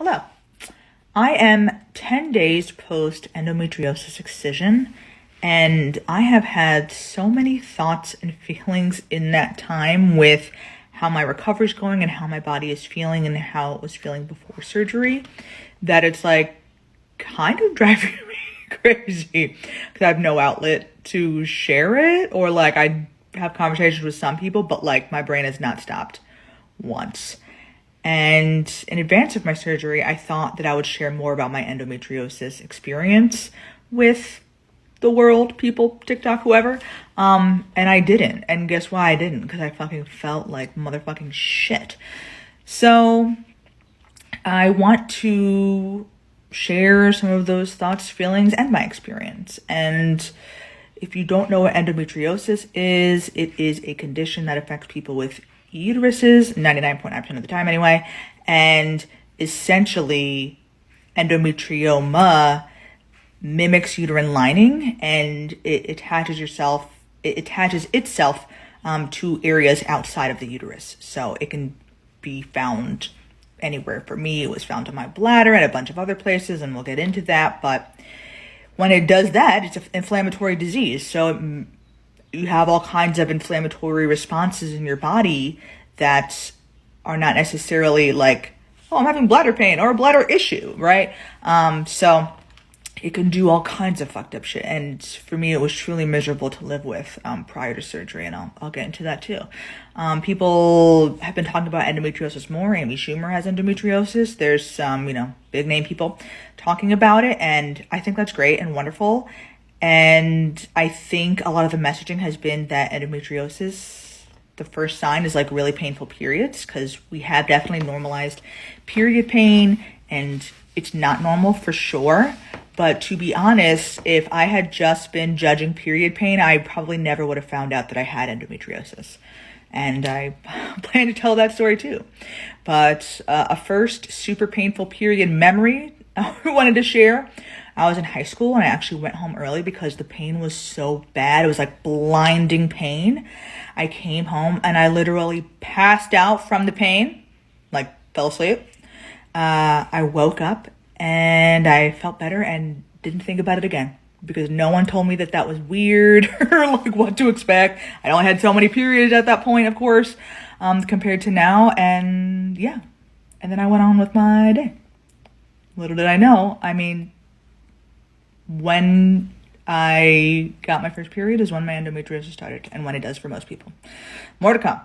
Hello. I am 10 days post endometriosis excision, and I have had so many thoughts and feelings in that time with how my recovery is going and how my body is feeling and how it was feeling before surgery that it's like kind of driving me crazy because I have no outlet to share it, or like I have conversations with some people, but like my brain has not stopped once. And in advance of my surgery, I thought that I would share more about my endometriosis experience with the world, people, TikTok, whoever. And I didn't. And guess why I didn't? Because I fucking felt like motherfucking shit. So I want to share some of those thoughts, feelings, and my experience. And if you don't know what endometriosis is, it is a condition that affects people with uteruses 99.9% of the time anyway, and essentially endometrioma mimics uterine lining, and it attaches itself to areas outside of the uterus, so it can be found anywhere. For me, it was found in my bladder and a bunch of other places, and we'll get into that. But when it does that, it's an inflammatory disease, so you have all kinds of inflammatory responses in your body that are not necessarily like, oh, I'm having bladder pain or a bladder issue, right? So it can do all kinds of fucked up shit. And for me, it was truly miserable to live with prior to surgery. And I'll get into that too. People have been talking about endometriosis more. Amy Schumer has endometriosis. There's some, big name people talking about it. And I think that's great and wonderful. And I think a lot of the messaging has been that endometriosis, the first sign is like really painful periods, because we have definitely normalized period pain and it's not normal for sure. But to be honest, if I had just been judging period pain, I probably never would have found out that I had endometriosis. And I plan to tell that story too. But a first super painful period memory I wanted to share. I was in high school and I actually went home early because the pain was so bad. It was like blinding pain. I came home and I literally passed out from the pain, like fell asleep. I woke up and I felt better and didn't think about it again because no one told me that that was weird or like what to expect. I only had so many periods at that point, of course, compared to now. And yeah, and then I went on with my day. Little did I know, when I got my first period is when my endometriosis started, and when it does for most people. More to come.